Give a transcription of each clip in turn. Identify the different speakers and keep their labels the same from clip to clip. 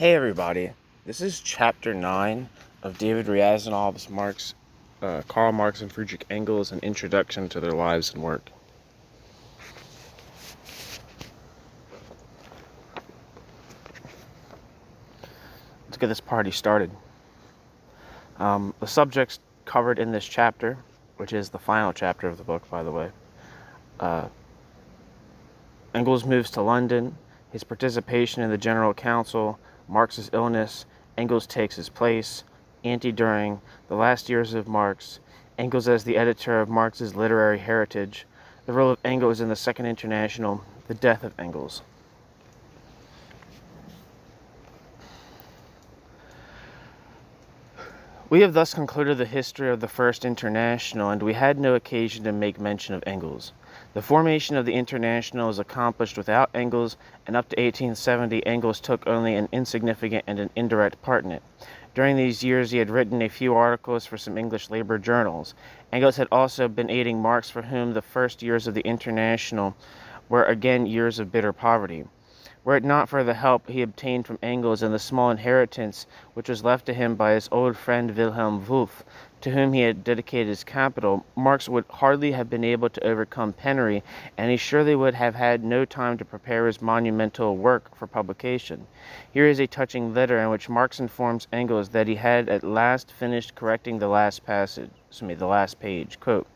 Speaker 1: Hey everybody, this is chapter 9 of David Ryazanov's Karl Marx and Friedrich Engels, an introduction to their lives and work. Let's get this party started. The subjects covered in this chapter, which is the final chapter of the book, by the way. Engels moves to London, his participation in the General Council, Marx's illness, Engels takes his place, during the last years of Marx, Engels as the editor of Marx's literary heritage, the role of Engels in the Second International, the death of Engels. We have thus concluded the history of the First International, and we had no occasion to make mention of Engels. The formation of the International was accomplished without Engels, and up to 1870 Engels took only an insignificant and an indirect part in it. During these years he had written a few articles for some English labor journals. Engels had also been aiding Marx, for whom the first years of the International were again years of bitter poverty. Were it not for the help he obtained from Engels and the small inheritance which was left to him by his old friend Wilhelm Wolff, to whom he had dedicated his capital, Marx would hardly have been able to overcome penury, and he surely would have had no time to prepare his monumental work for publication. Here is a touching letter in which Marx informs Engels that he had at last finished correcting the last page. Quote,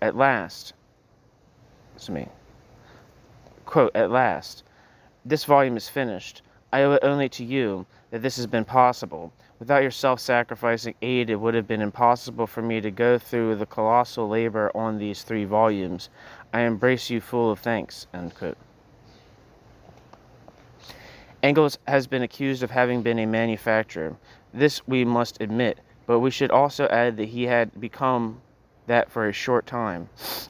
Speaker 1: at last, this volume is finished. I owe it only to you that this has been possible. Without your self-sacrificing aid, it would have been impossible for me to go through the colossal labor on these 3 volumes. I embrace you full of thanks." End quote. Engels has been accused of having been a manufacturer. This we must admit, but we should also add that he had become that for a short time.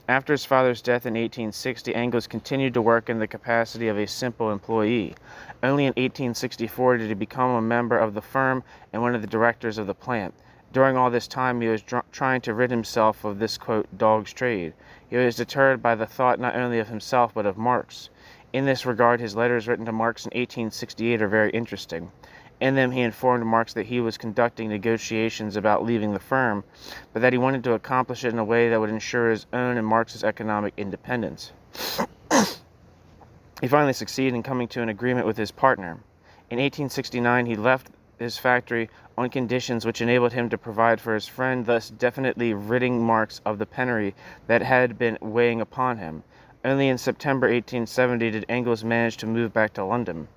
Speaker 1: After his father's death in 1860, Engels continued to work in the capacity of a simple employee. Only in 1864 did he become a member of the firm and one of the directors of the plant. During all this time, he was trying to rid himself of this, quote, dog's trade. He was deterred by the thought not only of himself but of Marx. In this regard, his letters written to Marx in 1868 are very interesting. In them he informed Marx that he was conducting negotiations about leaving the firm, but that he wanted to accomplish it in a way that would ensure his own and Marx's economic independence. He finally succeeded in coming to an agreement with his partner. In 1869 he left his factory on conditions which enabled him to provide for his friend, thus definitely ridding Marx of the penury that had been weighing upon him. Only in September 1870 did Engels manage to move back to London.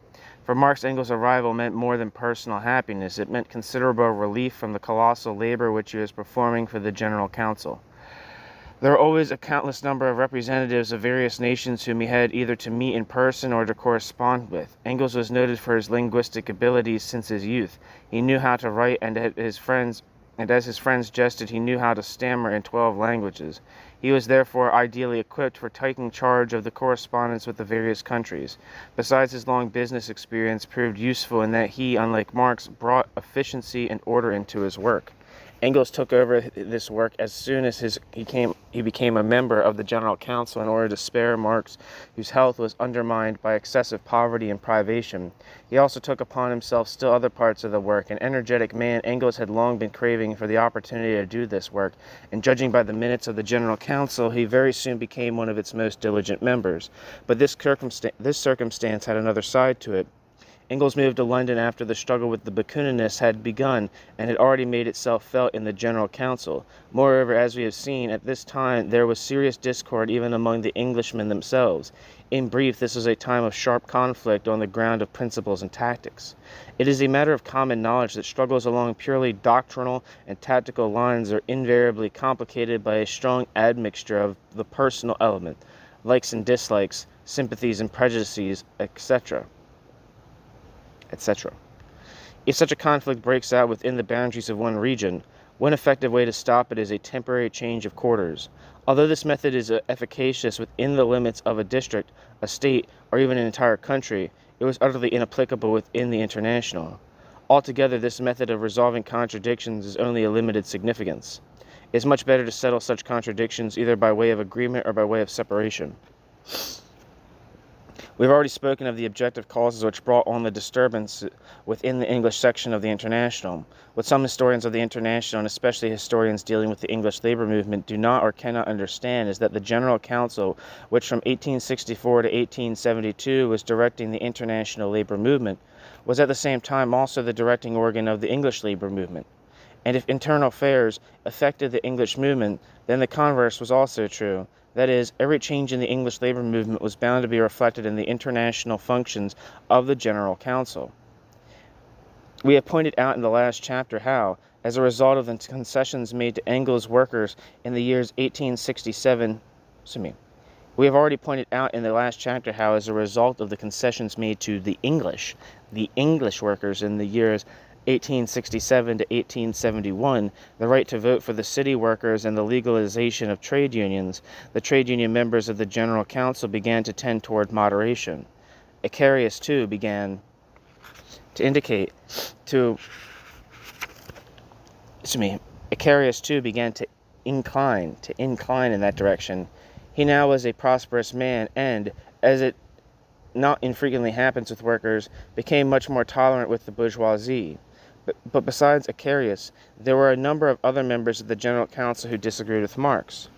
Speaker 1: For Marx, Engels' arrival meant more than personal happiness. It meant considerable relief from the colossal labor which he was performing for the General Council. There were always a countless number of representatives of various nations whom he had either to meet in person or to correspond with. Engels was noted for his linguistic abilities since his youth. He knew how to write, and as his friends jested, he knew how to stammer in 12 languages. He was therefore ideally equipped for taking charge of the correspondence with the various countries. Besides, his long business experience proved useful in that he, unlike Marx, brought efficiency and order into his work. Engels took over this work as soon as he became a member of the General Council in order to spare Marx, whose health was undermined by excessive poverty and privation. He also took upon himself still other parts of the work. An energetic man, Engels had long been craving for the opportunity to do this work, and judging by the minutes of the General Council, he very soon became one of its most diligent members. But this circumstance had another side to it. Engels moved to London after the struggle with the Bakuninists had begun and had already made itself felt in the General Council. Moreover, as we have seen, at this time there was serious discord even among the Englishmen themselves. In brief, this was a time of sharp conflict on the ground of principles and tactics. It is a matter of common knowledge that struggles along purely doctrinal and tactical lines are invariably complicated by a strong admixture of the personal element, likes and dislikes, sympathies and prejudices, etc. If such a conflict breaks out within the boundaries of one region, one effective way to stop it is a temporary change of quarters. Although this method is efficacious within the limits of a district, a state, or even an entire country, it was utterly inapplicable within the International. Altogether, this method of resolving contradictions is only a limited significance. It is much better to settle such contradictions either by way of agreement or by way of separation. We've already spoken of the objective causes which brought on the disturbance within the English section of the International. What some historians of the International, and especially historians dealing with the English labor movement, do not or cannot understand is that the General Council, which from 1864 to 1872 was directing the international labor movement, was at the same time also the directing organ of the English labor movement. And if internal affairs affected the English movement, then the converse was also true. That is, every change in the English labor movement was bound to be reflected in the international functions of the General Council. We have pointed out in the last chapter how, as a result of the concessions made to Engels' workers in the years 1867, we have already pointed out in the last chapter how, as a result of the concessions made to the English workers in the years 1867 to 1871, the right to vote for the city workers and the legalization of trade unions, the trade union members of the General Council began to tend toward moderation. Icarius, too, began to incline in that direction. He now was a prosperous man and, as it not infrequently happens with workers, became much more tolerant with the bourgeoisie. But besides Icarius, there were a number of other members of the General Council who disagreed with Marx.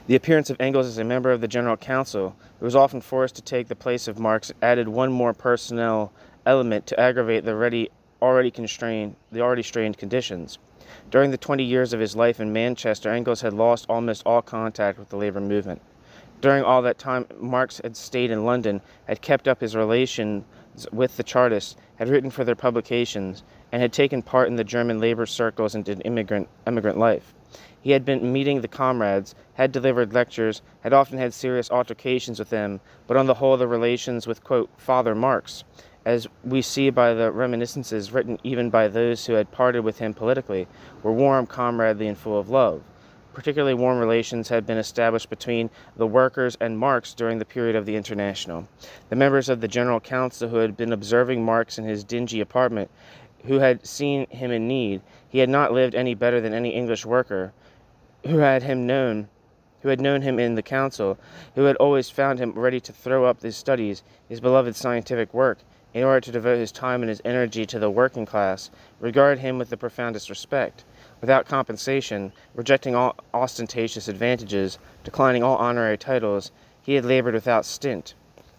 Speaker 1: The appearance of Engels as a member of the General Council, who was often forced to take the place of Marx, added one more personnel element to aggravate the already strained conditions. During the 20 years of his life in Manchester, Engels had lost almost all contact with the labor movement. During all that time, Marx had stayed in London, had kept up his relations with the Chartists, had written for their publications, and had taken part in the German labor circles and in immigrant life. He had been meeting the comrades, had delivered lectures, had often had serious altercations with them, but on the whole the relations with, quote, Father Marx, as we see by the reminiscences written even by those who had parted with him politically, were warm, comradely, and full of love. Particularly warm relations had been established between the workers and Marx during the period of the International. The members of the General Council who had been observing Marx in his dingy apartment, who had seen him in need, he had not lived any better than any English worker, who had known him in the council, who had always found him ready to throw up his studies, his beloved scientific work, in order to devote his time and his energy to the working class, regarded him with the profoundest respect. Without compensation, rejecting all ostentatious advantages, declining all honorary titles, he had labored without stint.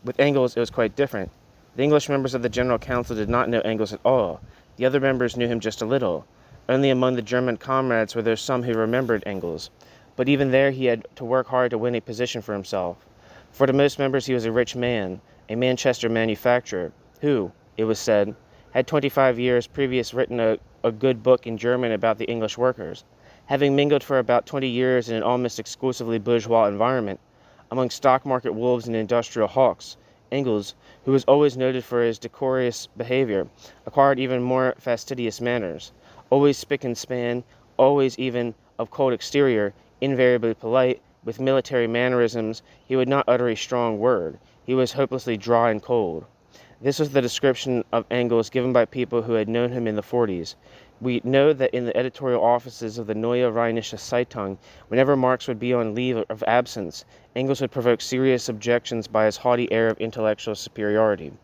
Speaker 1: With Engels, it was quite different. The English members of the General Council did not know Engels at all. The other members knew him just a little. Only among the German comrades were there some who remembered Engels. But even there he had to work hard to win a position for himself. For to most members he was a rich man, a Manchester manufacturer, who, it was said, had 25 years previous written a good book in German about the English workers. Having mingled for about 20 years in an almost exclusively bourgeois environment, among stock market wolves and industrial hawks, Engels, who was always noted for his decorous behavior, acquired even more fastidious manners. Always spick and span, always even of cold exterior, invariably polite, with military mannerisms, he would not utter a strong word. He was hopelessly dry and cold. This was the description of Engels given by people who had known him in the 40s. We know that in the editorial offices of the Neue Rheinische Zeitung, whenever Marx would be on leave of absence, Engels would provoke serious objections by his haughty air of intellectual superiority.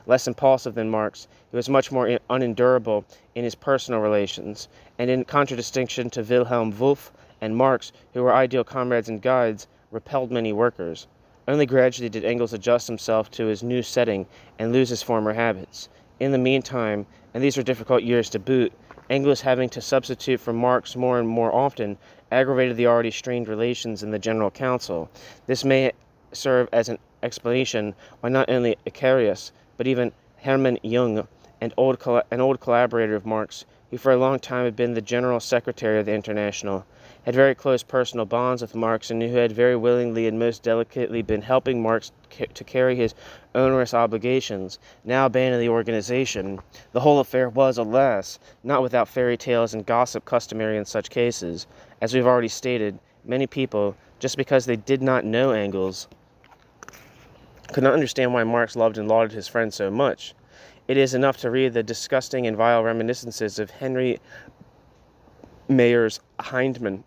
Speaker 1: Less impulsive than Marx, he was much more unendurable in his personal relations, and in contradistinction to Wilhelm Wolff and Marx, who were ideal comrades and guides, repelled many workers. Only gradually did Engels adjust himself to his new setting and lose his former habits. In the meantime, and these were difficult years to boot, Engels, having to substitute for Marx more and more often, aggravated the already strained relations in the General Council. This may serve as an explanation why not only Icarius, but even Hermann Jung, an old collaborator of Marx, who for a long time had been the General Secretary of the International, had very close personal bonds with Marx, and who had very willingly and most delicately been helping Marx to carry his onerous obligations, now abandoned the organization. The whole affair was, alas, not without fairy tales and gossip customary in such cases. As we've already stated, many people, just because they did not know Engels, could not understand why Marx loved and lauded his friend so much. It is enough to read the disgusting and vile reminiscences of Henry Mayer's Hindman,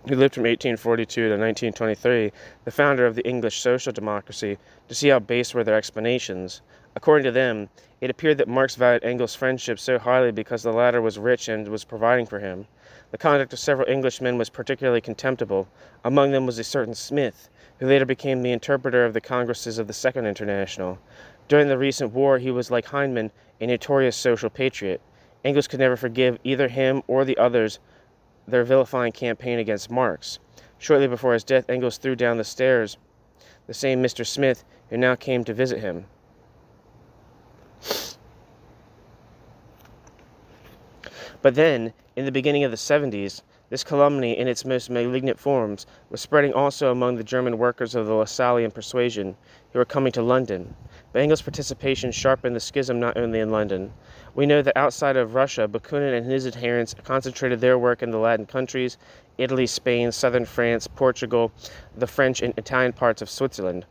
Speaker 1: who lived from 1842 to 1923, the founder of the English social democracy, to see how base were their explanations. According to them, it appeared that Marx valued Engels' friendship so highly because the latter was rich and was providing for him. The conduct of several Englishmen was particularly contemptible. Among them was a certain Smith, who later became the interpreter of the Congresses of the Second International. During the recent war, he was, like Heinemann, a notorious social patriot. Engels could never forgive either him or the others their vilifying campaign against Marx. Shortly before his death, Engels threw down the stairs the same Mr. Smith who now came to visit him. But then, in the beginning of the 70s, this calumny in its most malignant forms was spreading also among the German workers of the Lassallean persuasion who were coming to London. But Engels' participation sharpened the schism not only in London. We know that outside of Russia, Bakunin and his adherents concentrated their work in the Latin countries, Italy, Spain, southern France, Portugal, the French and Italian parts of Switzerland.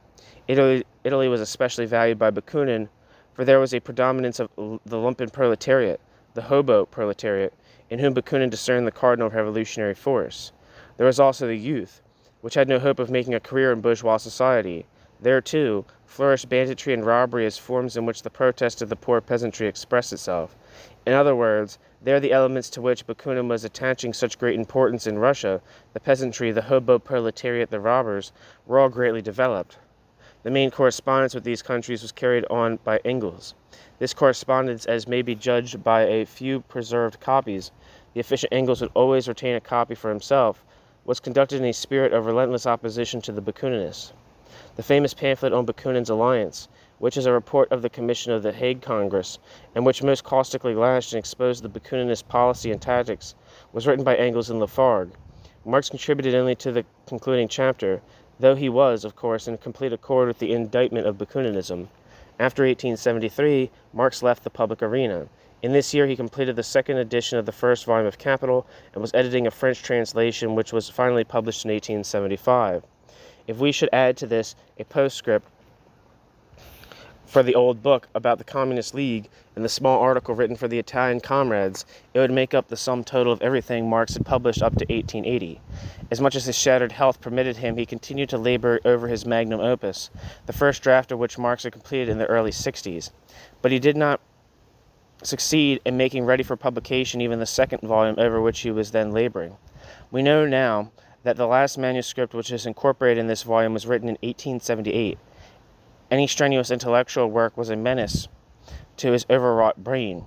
Speaker 1: Italy was especially valued by Bakunin, for there was a predominance of the lumpen proletariat, the hobo proletariat, in whom Bakunin discerned the cardinal revolutionary force. There was also the youth, which had no hope of making a career in bourgeois society. There, too, flourished banditry and robbery as forms in which the protest of the poor peasantry expressed itself. In other words, there the elements to which Bakunin was attaching such great importance in Russia, the peasantry, the hobo proletariat, the robbers, were all greatly developed. The main correspondence with these countries was carried on by Engels. This correspondence, as may be judged by a few preserved copies, the efficient Engels would always retain a copy for himself, was conducted in a spirit of relentless opposition to the Bakuninists. The famous pamphlet on Bakunin's alliance, which is a report of the Commission of the Hague Congress, and which most caustically lashed and exposed the Bakuninist policy and tactics, was written by Engels and Lafargue. Marx contributed only to the concluding chapter, though he was, of course, in complete accord with the indictment of Bakuninism. After 1873, Marx left the public arena. In this year, he completed the second edition of the first volume of Capital and was editing a French translation which was finally published in 1875. If we should add to this a postscript for the old book about the Communist League and the small article written for the Italian comrades, it would make up the sum total of everything Marx had published up to 1880. As much as his shattered health permitted him, he continued to labor over his magnum opus, the first draft of which Marx had completed in the early 60s. But he did not succeed in making ready for publication even the second volume over which he was then laboring. We know now that the last manuscript which is incorporated in this volume was written in 1878. Any strenuous intellectual work was a menace to his overwrought brain.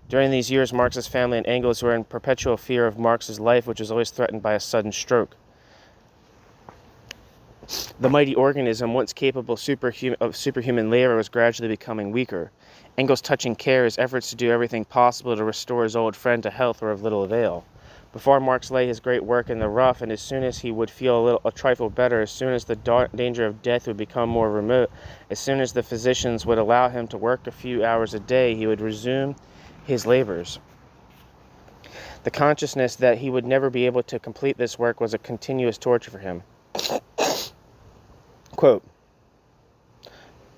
Speaker 1: During these years, Marx's family and Engels were in perpetual fear of Marx's life, which was always threatened by a sudden stroke. The mighty organism, once capable of superhuman labor, was gradually becoming weaker. Engels' touching care, his efforts to do everything possible to restore his old friend to health, were of little avail. Before Marx lay his great work in the rough, and as soon as he would feel a trifle better, as soon as the danger of death would become more remote, as soon as the physicians would allow him to work a few hours a day, he would resume his labors. The consciousness that he would never be able to complete this work was a continuous torture for him. Quote,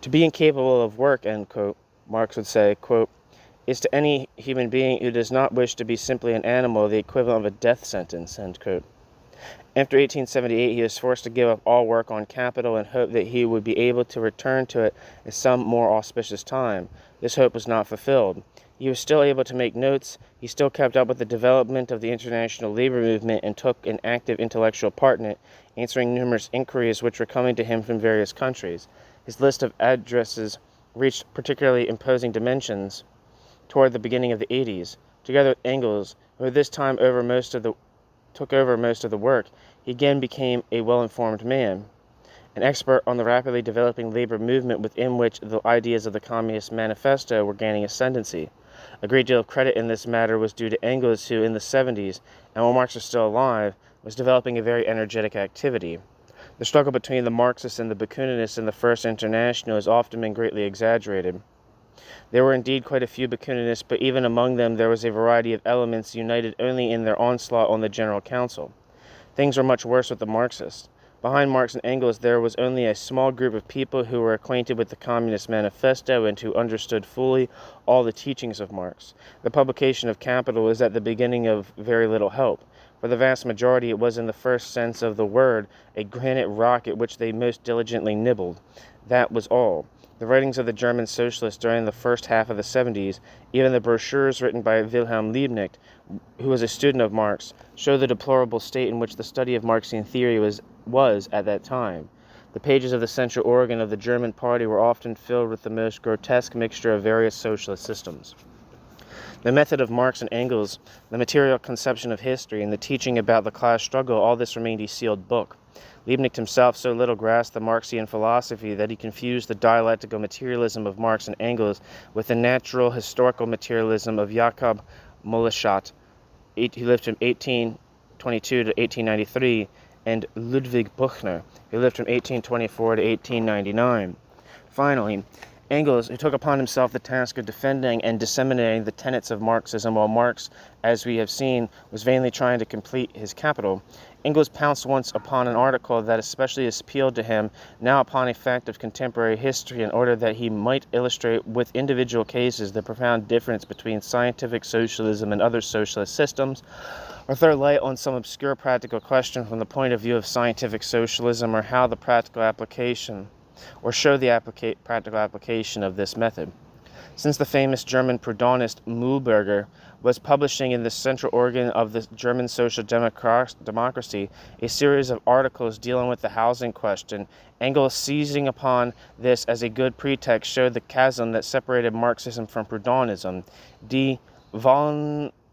Speaker 1: "To be incapable of work," end quote, Marx would say, quote, "is to any human being who does not wish to be simply an animal the equivalent of a death sentence," end quote. After 1878, he was forced to give up all work on Capital and hoped that he would be able to return to it at some more auspicious time. This hope was not fulfilled. He was still able to make notes, he still kept up with the development of the international labor movement and took an active intellectual part in it, answering numerous inquiries which were coming to him from various countries. His list of addresses reached particularly imposing dimensions toward the beginning of the 80s. Together with Engels, who at this time took over most of the work, he again became a well-informed man, an expert on the rapidly developing labor movement within which the ideas of the Communist Manifesto were gaining ascendancy. A great deal of credit in this matter was due to Engels, who in the 70s, and while Marx was still alive, was developing a very energetic activity. The struggle between the Marxists and the Bakuninists in the First International has often been greatly exaggerated. There were indeed quite a few Bakuninists, but even among them there was a variety of elements united only in their onslaught on the General Council. Things were much worse with the Marxists. Behind Marx and Engels there was only a small group of people who were acquainted with the Communist Manifesto and who understood fully all the teachings of Marx. The publication of Capital was at the beginning of very little help, For the vast majority, it was in the first sense of the word a granite rock at which they most diligently nibbled. That was all. The writings of the German socialists during the first half of the 70s, even the brochures written by Wilhelm Liebknecht, who was a student of Marx, show the deplorable state in which the study of Marxian theory was at that time. The pages of the central organ of the German party were often filled with the most grotesque mixture of various socialist systems. The method of Marx and Engels, the material conception of history, and the teaching about the class struggle, all this remained a sealed book. Liebknecht himself so little grasped the Marxian philosophy that he confused the dialectical materialism of Marx and Engels with the natural historical materialism of Jakob Moleschott, who lived from 1822 to 1893, and Ludwig Buchner, who lived from 1824 to 1899. Finally, Engels, who took upon himself the task of defending and disseminating the tenets of Marxism, while Marx, as we have seen, was vainly trying to complete his capital. Engels pounced once upon an article that especially appealed to him, now upon a fact of contemporary history, in order that he might illustrate with individual cases the profound difference between scientific socialism and other socialist systems, or throw light on some obscure practical question from the point of view of scientific socialism, or how the practical application, or show the practical application of this method. Since the famous German Proudhonist Mühlberger was publishing in the central organ of the German social democracy a series of articles dealing with the housing question, Engels, seizing upon this as a good pretext, showed the chasm that separated Marxism from Proudhonism, die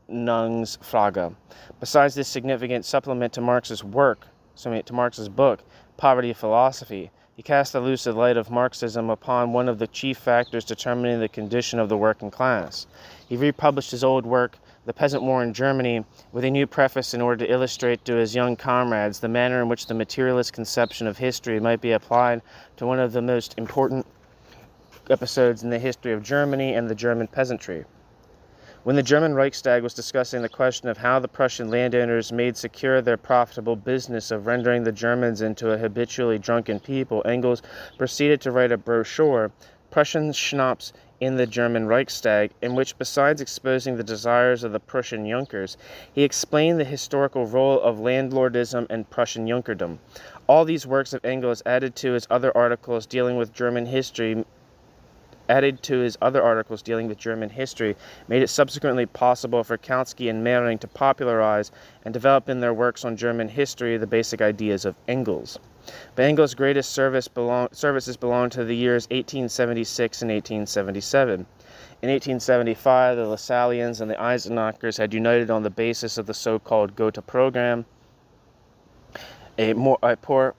Speaker 1: Wohnungsfrage. Besides this significant supplement to Marx's book, Poverty of Philosophy, he cast the lucid light of Marxism upon one of the chief factors determining the condition of the working class. He republished his old work, The Peasant War in Germany, with a new preface in order to illustrate to his young comrades the manner in which the materialist conception of history might be applied to one of the most important episodes in the history of Germany and the German peasantry. When the German Reichstag was discussing the question of how the Prussian landowners made secure their profitable business of rendering the Germans into a habitually drunken people, Engels proceeded to write a brochure, Prussian Schnapps in the German Reichstag, in which, besides exposing the desires of the Prussian Junkers, he explained the historical role of landlordism and Prussian Junkerdom. All these works of Engels, added to his other articles dealing with German history, made it subsequently possible for Kautsky and Mehring to popularize and develop in their works on German history the basic ideas of Engels. But Engels' greatest services belong to the years 1876 and 1877. In 1875, the Lassalleans and the Eisenachers had united on the basis of the so-called Gotha program, a poor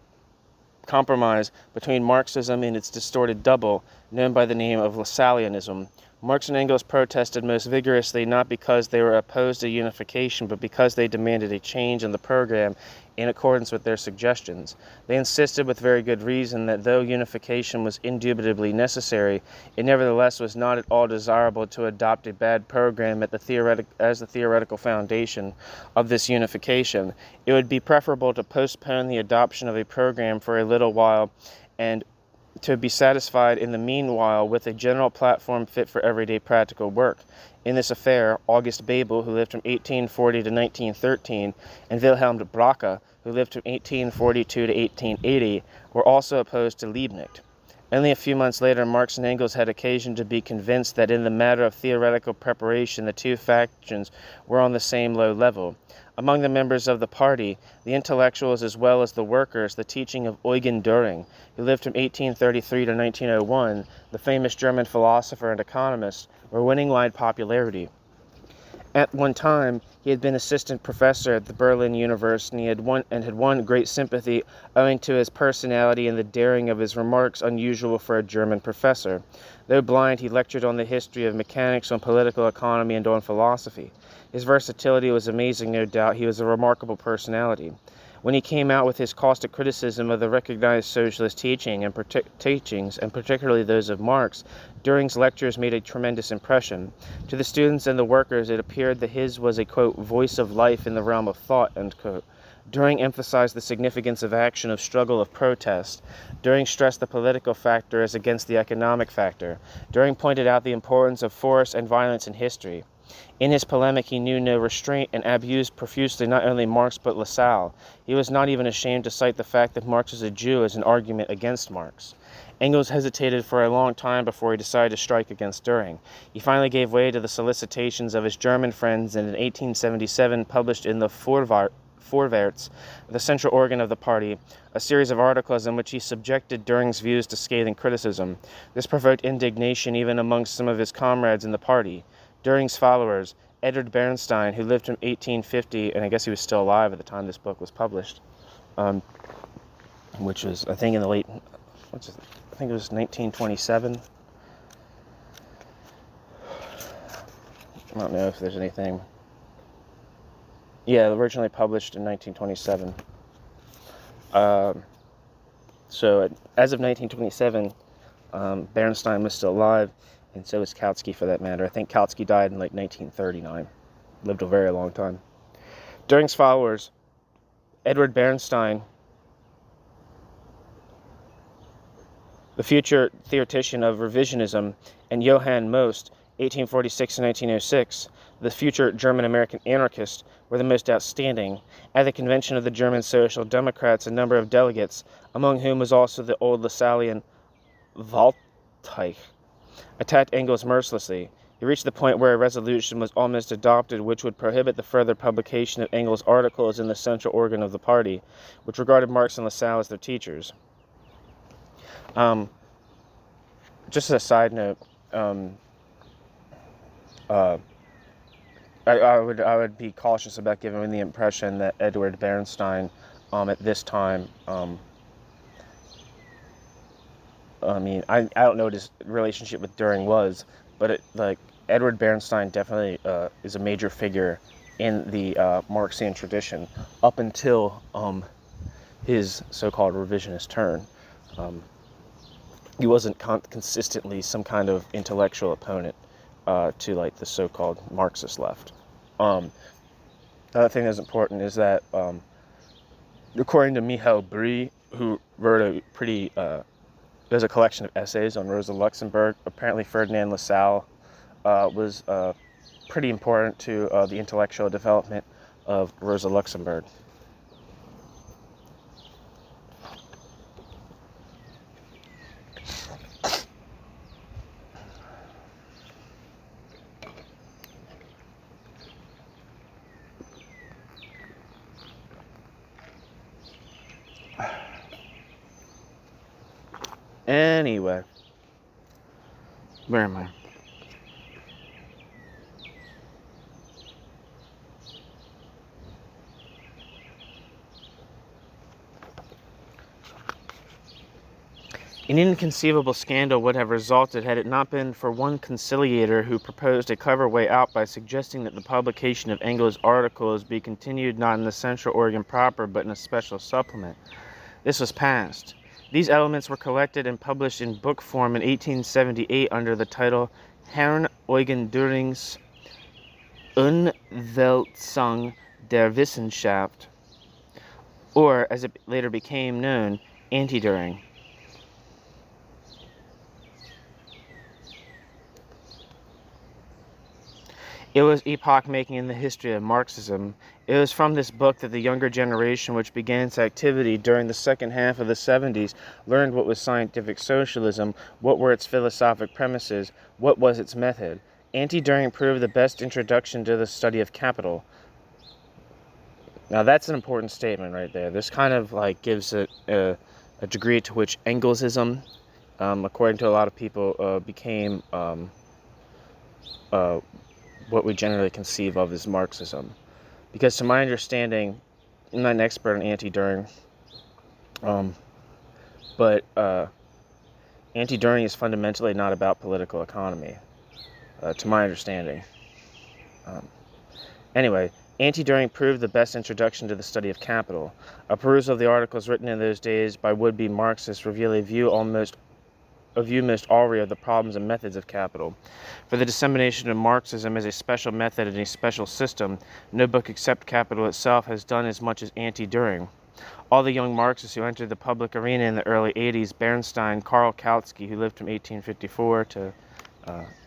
Speaker 1: compromise between Marxism and its distorted double, known by the name of Lassalleanism. Marx and Engels protested most vigorously not because they were opposed to unification, but because they demanded a change in the program in accordance with their suggestions. They insisted with very good reason that though unification was indubitably necessary, it nevertheless was not at all desirable to adopt a bad program as the theoretical foundation of this unification. It would be preferable to postpone the adoption of a program for a little while and to be satisfied in the meanwhile with a general platform fit for everyday practical work. In this affair, August Bebel, who lived from 1840 to 1913, and Wilhelm Brache, who lived from 1842 to 1880, were also opposed to Liebknecht. Only a few months later, Marx and Engels had occasion to be convinced that in the matter of theoretical preparation the two factions were on the same low level. Among the members of the party, the intellectuals as well as the workers, the teaching of Eugen Dühring, who lived from 1833 to 1901, the famous German philosopher and economist, were winning wide popularity. At one time, he had been assistant professor at the Berlin University and had won great sympathy owing to his personality and the daring of his remarks unusual for a German professor. Though blind, he lectured on the history of mechanics, on political economy, and on philosophy. His versatility was amazing, no doubt. He was a remarkable personality. When he came out with his caustic criticism of the recognized socialist teachings, and particularly those of Marx, Dühring's lectures made a tremendous impression. To the students and the workers, it appeared that his was a, quote, voice of life in the realm of thought, end quote. Dühring emphasized the significance of action, of struggle, of protest. Dühring stressed the political factor as against the economic factor. Dühring pointed out the importance of force and violence in history. In his polemic, he knew no restraint and abused profusely not only Marx but Lassalle. He was not even ashamed to cite the fact that Marx was a Jew as an argument against Marx. Engels hesitated for a long time before he decided to strike against Düring. He finally gave way to the solicitations of his German friends and in 1877 published in the Vorwärts, the central organ of the party, a series of articles in which he subjected Düring's views to scathing criticism. This provoked indignation even amongst some of his comrades in the party. Düring's followers, Edward Bernstein, who lived from 1850, and I guess he was still alive at the time this book was published, which was, I think, in the late, I think it was 1927. I don't know if there's anything. Yeah, originally published in 1927. So as of 1927, Bernstein was still alive, and so is Kautsky for that matter. I think Kautsky died in like 1939. Lived a very long time. Düring's followers, Edward Bernstein, the future theoretician of revisionism, and Johann Most, 1846 to 1906, the future German-American anarchist, were the most outstanding. At the convention of the German Social Democrats, a number of delegates, among whom was also the old Lassallean Waldteich, attacked Engels mercilessly. He reached the point where a resolution was almost adopted which would prohibit the further publication of Engels' articles in the central organ of the party, which regarded Marx and Lassalle as their teachers. Just as a side note, I would be cautious about giving the impression that Edward Bernstein, at this time, I don't know what his relationship with Düring was, but Edward Bernstein definitely is a major figure in the Marxian tradition up until his so-called revisionist turn. He wasn't consistently some kind of intellectual opponent to like the so-called Marxist left. Another thing that's important is that according to Michael Bori, who wrote a pretty there's a collection of essays on Rosa Luxemburg, apparently Ferdinand Lassalle was pretty important to the intellectual development of Rosa Luxemburg. Anyway, where am I? An inconceivable scandal would have resulted had it not been for one conciliator who proposed a clever way out by suggesting that the publication of Engels' articles be continued not in the central organ proper but in a special supplement. This was passed. These elements were collected and published in book form in 1878 under the title Herrn Eugen Dürings Umwälzung der Wissenschaft, or, as it later became known, Anti-Düring. It was epoch-making in the history of Marxism. It was from this book that the younger generation, which began its activity during the second half of the 70s, learned what was scientific socialism, what were its philosophic premises, what was its method. Anti-Düring proved the best introduction to the study of capital. Now that's an important statement right there. This kind of gives it a degree to which Engelsism, according to a lot of people, became what we generally conceive of as Marxism. Because to my understanding, I'm not an expert on anti-Düring, but anti-Düring is fundamentally not about political economy, to my understanding. Anyway, anti-Düring proved the best introduction to the study of capital. A perusal of the articles written in those days by would-be Marxists reveal a view most awry of the problems and methods of capital. For the dissemination of Marxism as a special method and a special system, no book except Capital itself has done as much as Anti-Düring. All the young Marxists who entered the public arena in the early 80s, Bernstein, Karl Kautsky, who lived from 1854 to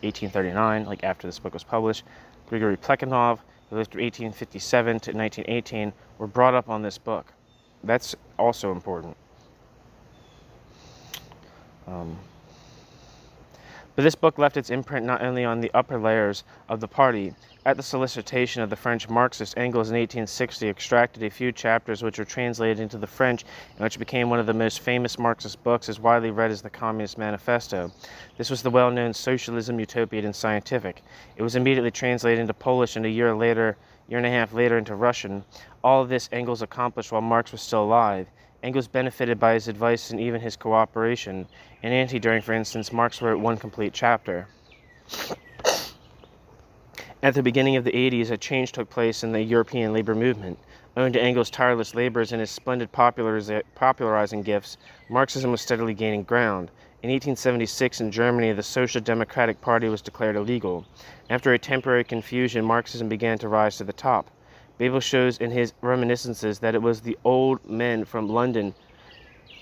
Speaker 1: 1839, after this book was published, Grigory Plekhanov, who lived from 1857 to 1918, were brought up on this book. That's also important. But this book left its imprint not only on the upper layers of the party. At the solicitation of the French Marxist, Engels in 1860 extracted a few chapters which were translated into the French and which became one of the most famous Marxist books, as widely read as the Communist Manifesto. This was the well-known Socialism, Utopian and Scientific. It was immediately translated into Polish and a year and a half later into Russian. All of this Engels accomplished while Marx was still alive. Engels benefited by his advice and even his cooperation. In Anti-During, for instance, Marx wrote one complete chapter. At the beginning of the 80s, a change took place in the European labor movement. Owing to Engels' tireless labors and his splendid popularizing gifts, Marxism was steadily gaining ground. In 1876, in Germany, the Social Democratic Party was declared illegal. After a temporary confusion, Marxism began to rise to the top. Bebel shows in his reminiscences that it was the old men from London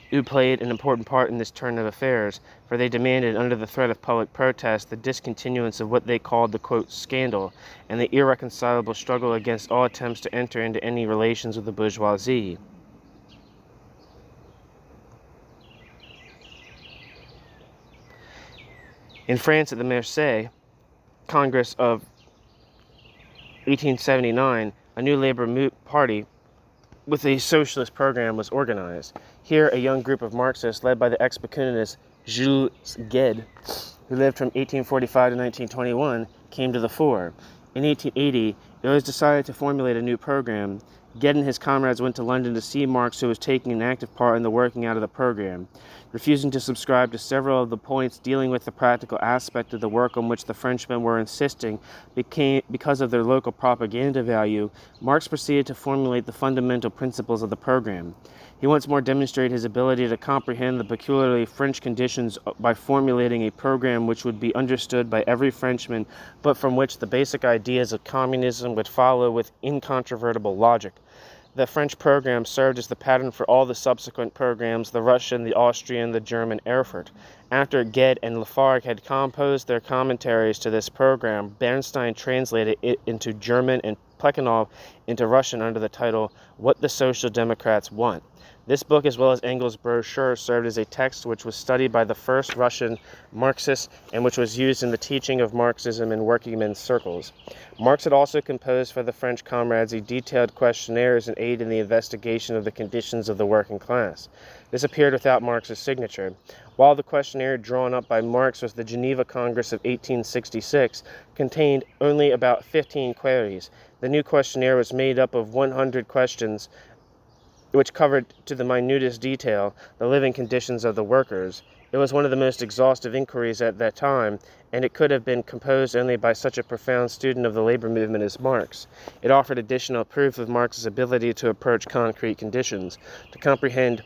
Speaker 1: who played an important part in this turn of affairs, for they demanded, under the threat of public protest, the discontinuance of what they called the, quote, scandal, and the irreconcilable struggle against all attempts to enter into any relations with the bourgeoisie. In France, at the Marseille Congress of 1879, a new labor party with a socialist program was organized. Here, a young group of Marxists, led by the ex-Bakuninist Jules Gued, who lived from 1845 to 1921, came to the fore. In 1880, it was decided to formulate a new program. Gued and his comrades went to London to see Marx, who was taking an active part in the working out of the program. Refusing to subscribe to several of the points dealing with the practical aspect of the work on which the Frenchmen were insisting because of their local propaganda value, Marx proceeded to formulate the fundamental principles of the program. He once more demonstrated his ability to comprehend the peculiarly French conditions by formulating a program which would be understood by every Frenchman, but from which the basic ideas of communism would follow with incontrovertible logic. The French program served as the pattern for all the subsequent programs, the Russian, the Austrian, the German, Erfurt. After Gued and Lafargue had composed their commentaries to this program, Bernstein translated it into German and Plekhanov into Russian under the title, What the Social Democrats Want. This book, as well as Engels' brochure, served as a text which was studied by the first Russian Marxists and which was used in the teaching of Marxism in working men's circles. Marx had also composed for the French comrades a detailed questionnaire as an aid in the investigation of the conditions of the working class. This appeared without Marx's signature. While the questionnaire drawn up by Marx was the Geneva Congress of 1866, contained only about 15 queries. The new questionnaire was made up of 100 questions which covered to the minutest detail the living conditions of the workers. It was one of the most exhaustive inquiries at that time, and it could have been composed only by such a profound student of the labor movement as Marx. It offered additional proof of Marx's ability to approach concrete conditions, to comprehend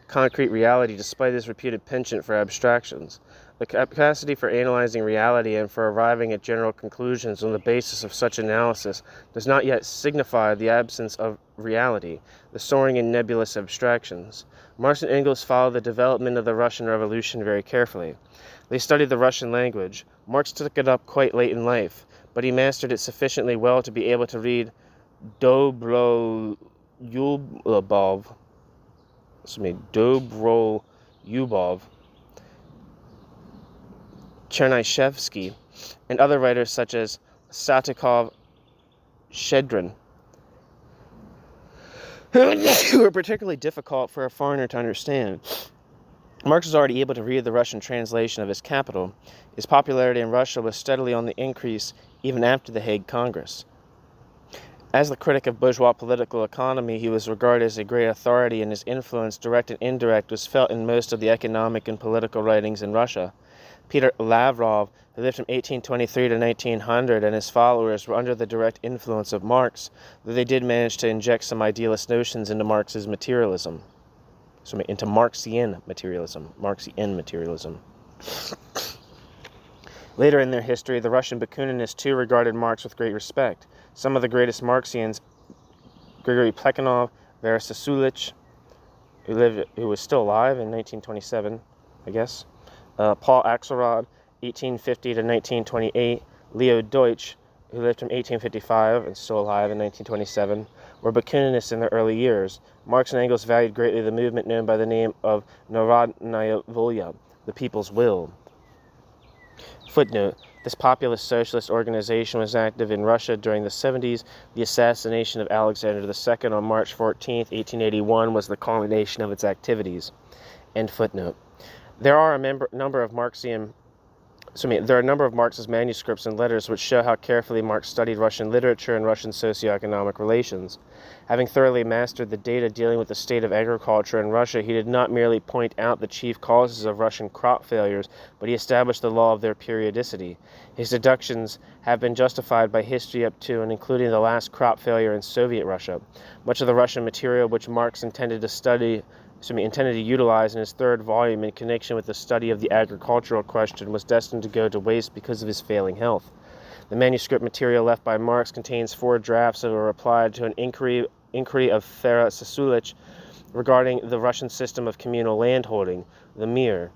Speaker 1: concrete reality despite his reputed penchant for abstractions. The capacity for analyzing reality and for arriving at general conclusions on the basis of such analysis does not yet signify the absence of reality, the soaring and nebulous abstractions. Marx and Engels followed the development of the Russian Revolution very carefully. They studied the Russian language. Marx took it up quite late in life, but he mastered it sufficiently well to be able to read Dobrolyubov, Chernyshevsky, and other writers such as Satikov, Shchedrin, who were particularly difficult for a foreigner to understand. Marx was already able to read the Russian translation of his Capital. His popularity in Russia was steadily on the increase even after the Hague Congress. As the critic of bourgeois political economy, he was regarded as a great authority, and his influence, direct and indirect, was felt in most of the economic and political writings in Russia. Peter Lavrov, who lived from 1823 to 1900, and his followers were under the direct influence of Marx, though they did manage to inject some idealist notions into Marx's materialism. Into Marxian materialism. Later in their history, the Russian Bakuninists too regarded Marx with great respect. Some of the greatest Marxians, Grigory Plekhanov, Vera Sasulich, who was still alive in 1927, I guess, Paul Axelrod, 1850 to 1928, Leo Deutsch, who lived from 1855 and still alive in 1927, were Bakuninists in their early years. Marx and Engels valued greatly the movement known by the name of Narodnaya Volya, the people's will. Footnote: this populist socialist organization was active in Russia during the 70s. The assassination of Alexander II on March 14, 1881 was the culmination of its activities. End footnote. There are a number of Marxist manuscripts and letters which show how carefully Marx studied Russian literature and Russian socioeconomic relations. Having thoroughly mastered the data dealing with the state of agriculture in Russia, he did not merely point out the chief causes of Russian crop failures, but he established the law of their periodicity. His deductions have been justified by history up to and including the last crop failure in Soviet Russia. Much of the Russian material which Marx intended to utilize in his third volume in connection with the study of the agricultural question was destined to go to waste because of his failing health. The manuscript material left by Marx contains 4 drafts of a reply to an inquiry of Fera Sasulich regarding the Russian system of communal landholding, the Mir.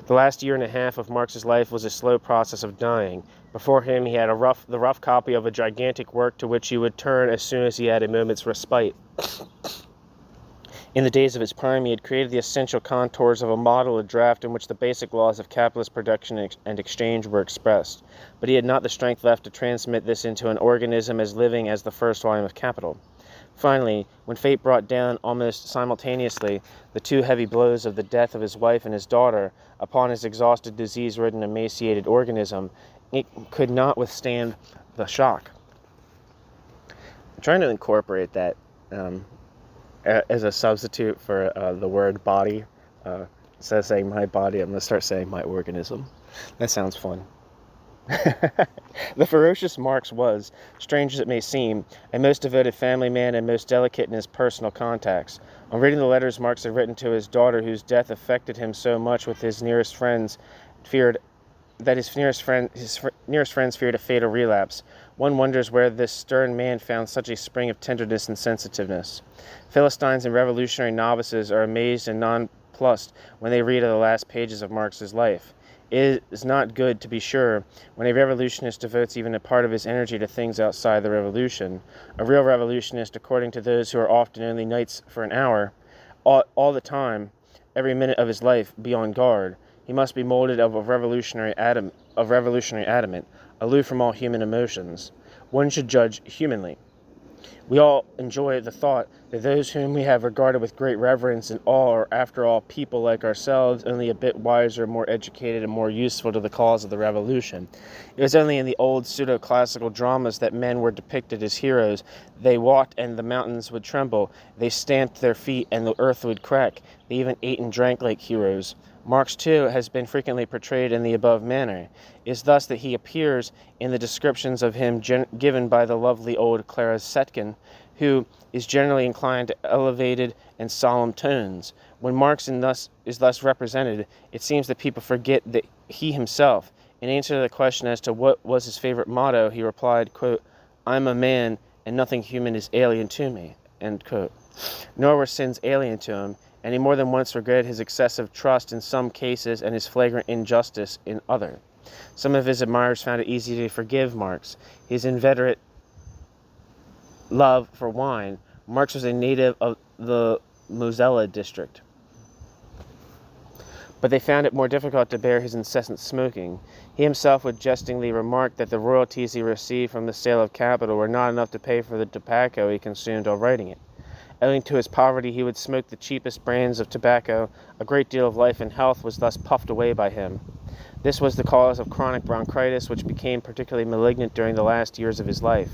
Speaker 1: The last year and a half of Marx's life was a slow process of dying. Before him he had the rough copy of a gigantic work to which he would turn as soon as he had a moment's respite. In the days of his prime, he had created the essential contours of a model, a draft in which the basic laws of capitalist production and exchange were expressed, but he had not the strength left to transmit this into an organism as living as the first volume of Capital. Finally, when fate brought down almost simultaneously the 2 heavy blows of the death of his wife and his daughter upon his exhausted, disease-ridden, emaciated organism, it could not withstand the shock. I'm trying to incorporate that as a substitute for the word body. Instead of saying my body, I'm going to start saying my organism. That sounds fun. The ferocious Marx was, strange as it may seem, a most devoted family man and most delicate in his personal contacts. On reading the letters Marx had written to his daughter, whose death affected him so much, with his nearest friends feared a fatal relapse, one wonders where this stern man found such a spring of tenderness and sensitiveness. Philistines and revolutionary novices are amazed and nonplussed when they read of the last pages of Marx's life. It is not good, to be sure, when a revolutionist devotes even a part of his energy to things outside the revolution. A real revolutionist, according to those who are often only knights for an hour, all the time, every minute of his life, be on guard. He must be molded of revolutionary adamant, aloof from all human emotions. One should judge humanly. We all enjoy the thought that those whom we have regarded with great reverence and awe are, after all, people like ourselves, only a bit wiser, more educated, and more useful to the cause of the revolution. It was only in the old pseudo-classical dramas that men were depicted as heroes. They walked and the mountains would tremble. They stamped their feet and the earth would crack. They even ate and drank like heroes. Marx, too, has been frequently portrayed in the above manner. It is thus that he appears in the descriptions of him given by the lovely old Clara Zetkin, who is generally inclined to elevated and solemn tones. When Marx is thus represented, it seems that people forget that he himself, in answer to the question as to what was his favorite motto, he replied, quote, "I'm a man, and nothing human is alien to me," end quote. Nor were sins alien to him, and he more than once regretted his excessive trust in some cases and his flagrant injustice in other. Some of his admirers found it easy to forgive Marx his inveterate love for wine. Marx was a native of the Mosella district, but they found it more difficult to bear his incessant smoking. He himself would jestingly remark that the royalties he received from the sale of capital were not enough to pay for the tobacco he consumed while writing it. Owing to his poverty, he would smoke the cheapest brands of tobacco. A great deal of life and health was thus puffed away by him. This was the cause of chronic bronchitis, which became particularly malignant during the last years of his life.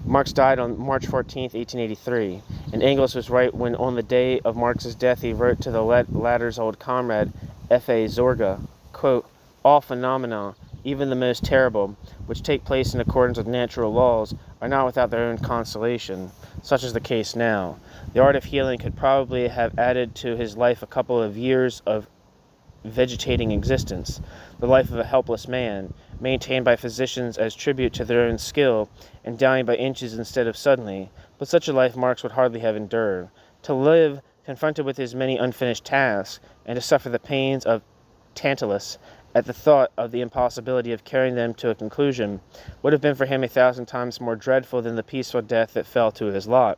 Speaker 1: Marx died on March 14, 1883, and Engels was right when, on the day of Marx's death, he wrote to the latter's old comrade, F.A. Zorga, quote, "All phenomena, even the most terrible, which take place in accordance with natural laws, are not without their own consolation. Such is the case now. The art of healing could probably have added to his life a couple of years of vegetating existence, the life of a helpless man, maintained by physicians as tribute to their own skill, and dying by inches instead of suddenly. But such a life Marx would hardly have endured. To live, confronted with his many unfinished tasks, and to suffer the pains of Tantalus, at the thought of the impossibility of carrying them to a conclusion, would have been for him 1,000 times more dreadful than the peaceful death that fell to his lot.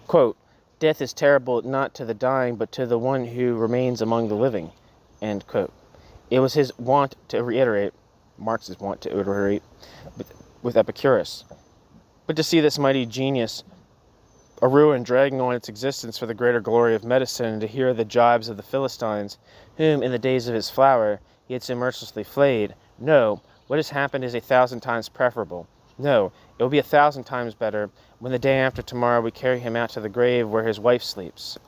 Speaker 1: Quote, "Death is terrible not to the dying, but to the one who remains among the living." End quote. It was his wont to reiterate, Marx's wont to reiterate, with Epicurus. But to see this mighty genius, a ruin dragging on its existence for the greater glory of medicine, and to hear the jibes of the Philistines, whom in the days of his flower he had so mercilessly flayed, no, what has happened is 1,000 times preferable. No, it will be 1,000 times better when the day after tomorrow we carry him out to the grave where his wife sleeps.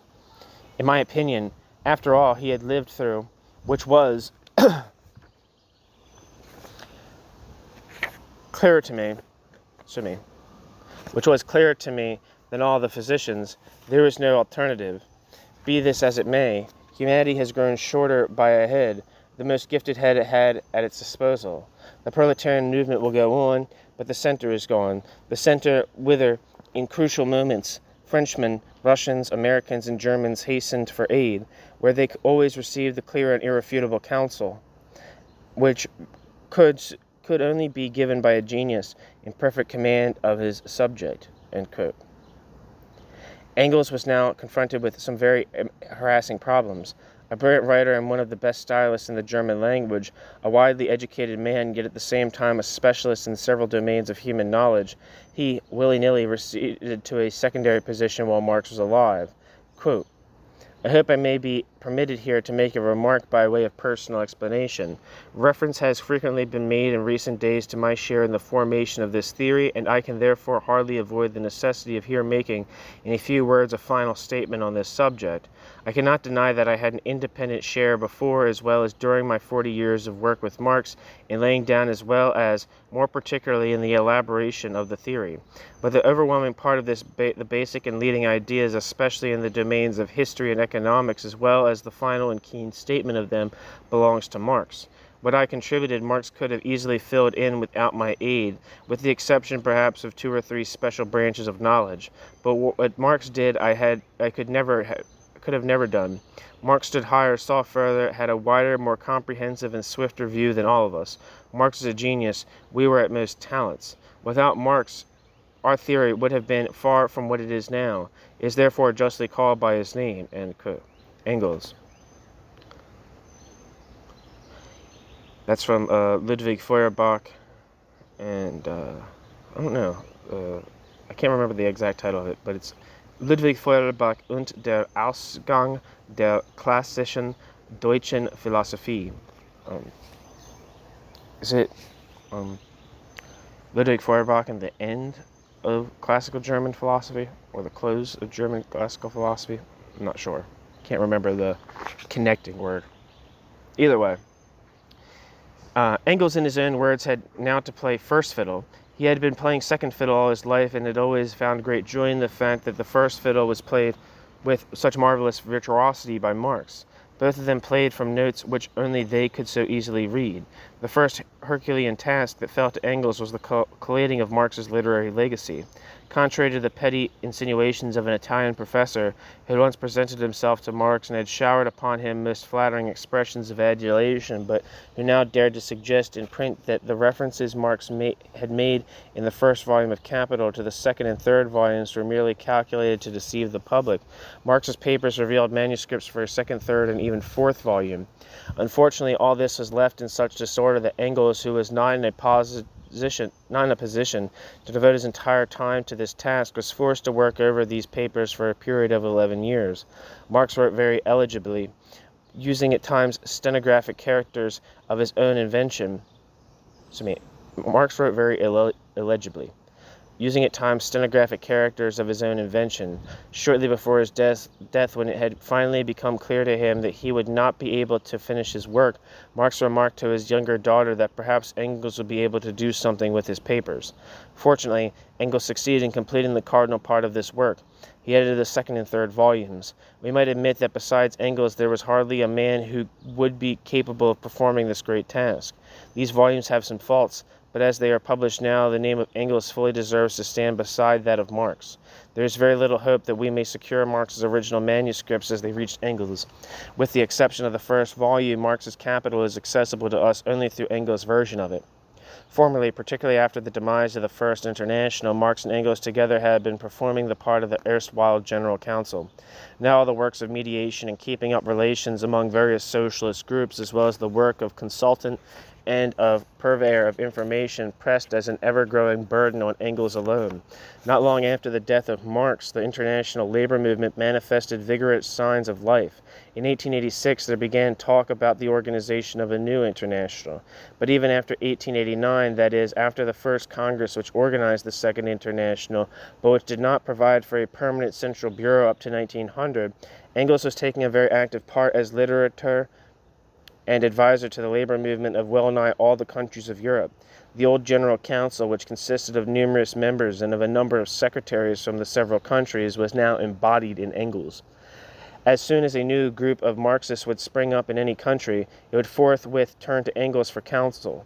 Speaker 1: In my opinion, after all he had lived through, which was clearer to me than all the physicians, there is no alternative. Be this as it may, humanity has grown shorter by a head, the most gifted head it had at its disposal. The proletarian movement will go on, but the center is gone. The center whither, in crucial moments, Frenchmen, Russians, Americans, and Germans hastened for aid, where they always received the clear and irrefutable counsel, which could only be given by a genius in perfect command of his subject. End quote. Engels was now confronted with some very harassing problems. A brilliant writer and one of the best stylists in the German language, a widely educated man, yet at the same time a specialist in several domains of human knowledge, he willy-nilly receded to a secondary position while Marx was alive. Quote, "I hope I may be permitted here to make a remark by way of personal explanation. Reference has frequently been made in recent days to my share in the formation of this theory, and I can therefore hardly avoid the necessity of here making, in a few words, a final statement on this subject. I cannot deny that I had an independent share before as well as during my 40 years of work with Marx in laying down as well as, more particularly, in the elaboration of the theory. But the overwhelming part of this, the basic and leading ideas, especially in the domains of history and economics, as well as the final and keen statement of them, belongs to Marx. What I contributed, Marx could have easily filled in without my aid, with the exception perhaps of 2 or 3 special branches of knowledge. But what Marx did, I could have never done. Marx stood higher, saw further, had a wider, more comprehensive and swifter view than all of us. Marx is a genius. We were at most talents. Without Marx, our theory would have been far from what it is now. It is therefore justly called by his name." End quote. Engels. That's from Ludwig Feuerbach, and I don't know. I can't remember the exact title of it, but it's Ludwig Feuerbach und der Ausgang der klassischen deutschen Philosophie. Is it Ludwig Feuerbach and the end of classical German philosophy, or the close of German classical philosophy? I'm not sure. Can't remember the connecting word. Either way, Engels, in his own words, had now to play first fiddle. He had been playing second fiddle all his life, and had always found great joy in the fact that the first fiddle was played with such marvelous virtuosity by Marx. Both of them played from notes which only they could so easily read. The first Herculean task that fell to Engels was the collating of Marx's literary legacy. Contrary to the petty insinuations of an Italian professor who had once presented himself to Marx and had showered upon him most flattering expressions of adulation, but who now dared to suggest in print that the references Marx had made in the first volume of Capital to the second and third volumes were merely calculated to deceive the public, Marx's papers revealed manuscripts for a second, third, and even fourth volume. Unfortunately, all this was left in such disorder that Engels, who was not in a position to devote his entire time to this task, was forced to work over these papers for a period of 11 years. Marx wrote very illegibly, using at times stenographic characters of his own invention. Marx wrote very illegibly, using at times stenographic characters of his own invention. Shortly before his death, when it had finally become clear to him that he would not be able to finish his work, Marx remarked to his younger daughter that perhaps Engels would be able to do something with his papers. Fortunately, Engels succeeded in completing the cardinal part of this work. He edited the second and third volumes. We might admit that besides Engels there was hardly a man who would be capable of performing this great task. These volumes have some faults, but as they are published now, the name of Engels fully deserves to stand beside that of Marx. There is very little hope that we may secure Marx's original manuscripts as they reached Engels. With the exception of the first volume, Marx's Capital is accessible to us only through Engels' version of it. Formerly, particularly after the demise of the First International, Marx and Engels together had been performing the part of the erstwhile General Council. Now all the works of mediation and keeping up relations among various socialist groups, as well as the work of consultant and of purveyor of information, pressed as an ever-growing burden on Engels alone. Not long after the death of Marx, the international labor movement manifested vigorous signs of life. In 1886, there began talk about the organization of a new international. But even after 1889, that is, after the first Congress which organized the Second International, but which did not provide for a permanent central bureau up to 1900, Engels was taking a very active part as literator and advisor to the labor movement of well-nigh all the countries of Europe. The old General Council, which consisted of numerous members and of a number of secretaries from the several countries, was now embodied in Engels. As soon as a new group of Marxists would spring up in any country, it would forthwith turn to Engels for counsel.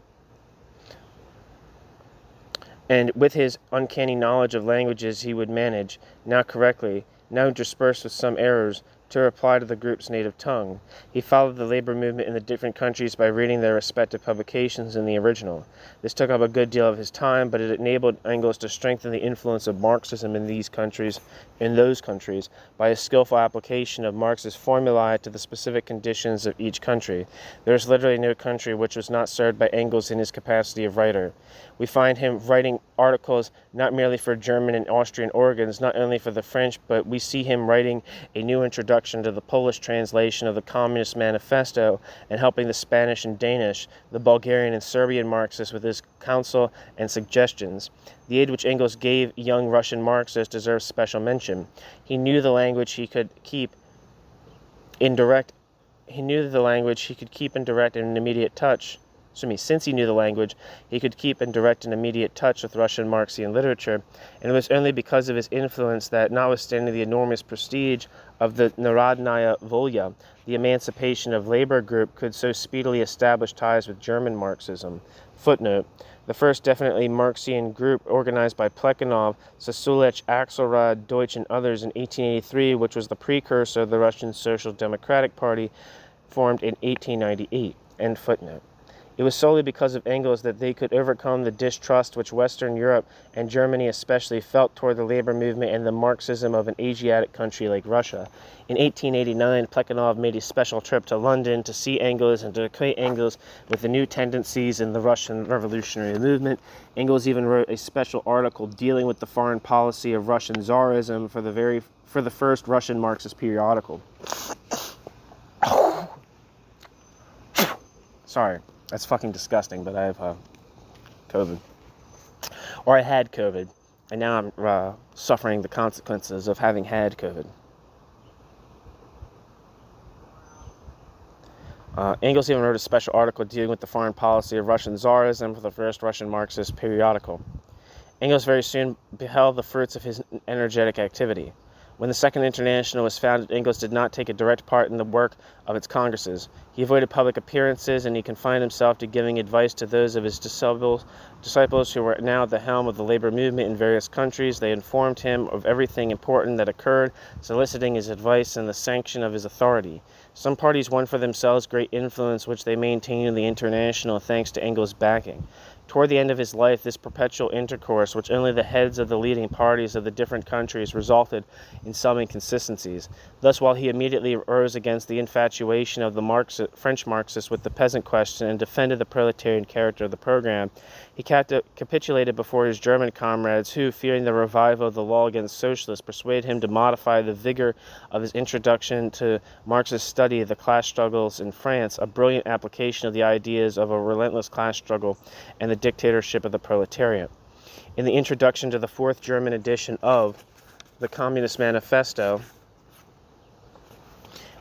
Speaker 1: And with his uncanny knowledge of languages, he would manage, now correctly, now interspersed with some errors, to reply to the group's native tongue. He followed the labor movement in the different countries by reading their respective publications in the original. This took up a good deal of his time, but it enabled Engels to strengthen the influence of Marxism in those countries, by a skillful application of Marx's formulae to the specific conditions of each country. There is literally no country which was not served by Engels in his capacity of writer. We find him writing articles not merely for German and Austrian organs, not only for the French, but we see him writing a new introduction to the Polish translation of the Communist Manifesto, and helping the Spanish and Danish, the Bulgarian and Serbian Marxists with his counsel and suggestions. The aid which Engels gave young Russian Marxists deserves special mention. He knew the language he could keep in direct and immediate touch. Since he knew the language, he could keep in direct and immediate touch with Russian Marxian literature, and it was only because of his influence that, notwithstanding the enormous prestige of the Narodnaya Volya, the Emancipation of Labor group, could so speedily establish ties with German Marxism. Footnote: the first definitely Marxian group, organized by Plekhanov, Sasulech, Axelrod, Deutsch, and others in 1883, which was the precursor of the Russian Social Democratic Party, formed in 1898. End footnote. It was solely because of Engels that they could overcome the distrust which Western Europe, and Germany especially, felt toward the labor movement and the Marxism of an Asiatic country like Russia. In 1889, Plekhanov made a special trip to London to see Engels and to acquaint Engels with the new tendencies in the Russian revolutionary movement. Engels even wrote a special article dealing with the foreign policy of Russian Tsarism for the first Russian Marxist periodical. Sorry. That's fucking disgusting, but I have COVID. Or I had COVID, and now I'm suffering the consequences of having had COVID. Engels even wrote a special article dealing with the foreign policy of Russian Tsarism for the first Russian Marxist periodical. Engels very soon beheld the fruits of his energetic activity. When the Second International was founded, Engels did not take a direct part in the work of its congresses. He avoided public appearances, and he confined himself to giving advice to those of his disciples who were now at the helm of the labor movement in various countries. They informed him of everything important that occurred, soliciting his advice and the sanction of his authority. Some parties won for themselves great influence, which they maintained in the International thanks to Engels' backing. Toward the end of his life, this perpetual intercourse, which only the heads of the leading parties of the different countries, resulted in some inconsistencies. Thus, while he immediately rose against the infatuation of the French Marxists with the peasant question and defended the proletarian character of the program, he capitulated before his German comrades who, fearing the revival of the law against socialists, persuaded him to modify the vigor of his introduction to Marx's study of the class struggles in France, a brilliant application of the ideas of a relentless class struggle and the dictatorship of the proletariat. In the introduction to the fourth German edition of the Communist Manifesto,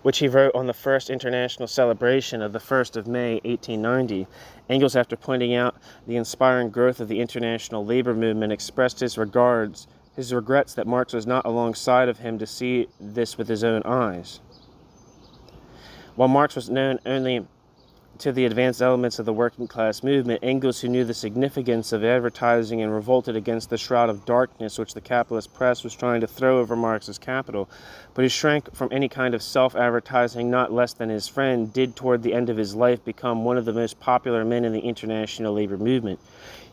Speaker 1: which he wrote on the first international celebration of the 1st of May, 1890, Engels, after pointing out the inspiring growth of the international labor movement, expressed his regrets that Marx was not alongside of him to see this with his own eyes. While Marx was known only to the advanced elements of the working class movement, Engels, who knew the significance of advertising and revolted against the shroud of darkness which the capitalist press was trying to throw over Marx's capital, but who shrank from any kind of self-advertising not less than his friend, did toward the end of his life become one of the most popular men in the international labor movement.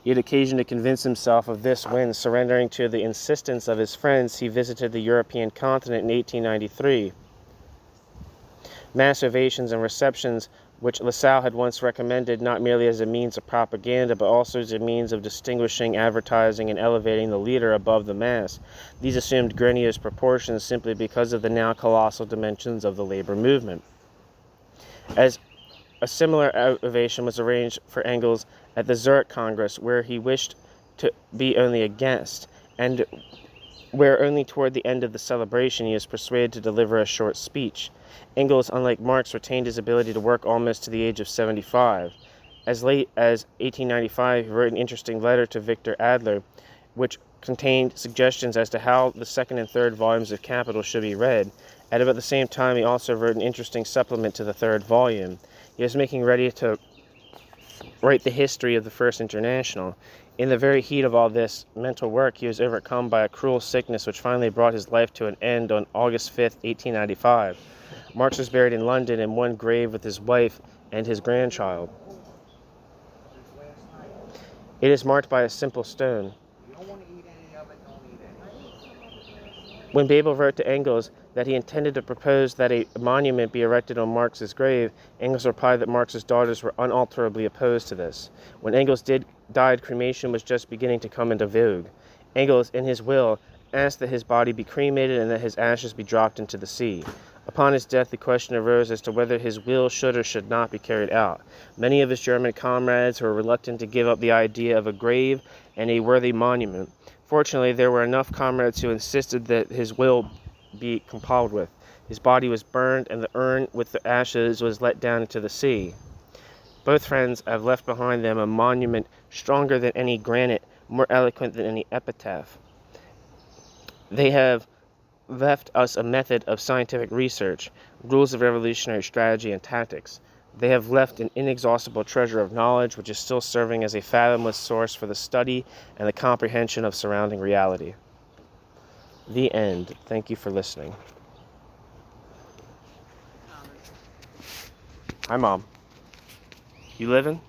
Speaker 1: He had occasion to convince himself of this when, surrendering to the insistence of his friends, he visited the European continent in 1893. Mass ovations and receptions, which Lassalle had once recommended not merely as a means of propaganda, but also as a means of distinguishing, advertising, and elevating the leader above the mass. These assumed grandiose proportions simply because of the now colossal dimensions of the labor movement. As a similar ovation was arranged for Engels at the Zurich Congress, where he wished to be only a guest, and where only toward the end of the celebration he was persuaded to deliver a short speech. Engels, unlike Marx, retained his ability to work almost to the age of 75. As late as 1895, he wrote an interesting letter to Victor Adler, which contained suggestions as to how the second and third volumes of Capital should be read. At about the same time, he also wrote an interesting supplement to the third volume. He was making ready to write the history of the First International. In the very heat of all this mental work, he was overcome by a cruel sickness which finally brought his life to an end on August 5, 1895. Marx was buried in London in one grave with his wife and his grandchild. It is marked by a simple stone. When Bebel wrote to Engels that he intended to propose that a monument be erected on Marx's grave, Engels replied that Marx's daughters were unalterably opposed to this. When Engels died, cremation was just beginning to come into vogue. Engels, in his will, asked that his body be cremated and that his ashes be dropped into the sea. Upon his death, the question arose as to whether his will should or should not be carried out. Many of his German comrades were reluctant to give up the idea of a grave and a worthy monument. Fortunately, there were enough comrades who insisted that his will be complied with. His body was burned, and the urn with the ashes was let down into the sea. Both friends have left behind them a monument stronger than any granite, more eloquent than any epitaph. They have left us a method of scientific research, rules of revolutionary strategy and tactics. They have left an inexhaustible treasure of knowledge which is still serving as a fathomless source for the study and the comprehension of surrounding reality. The end. Thank you for listening. Hi, Mom. You living?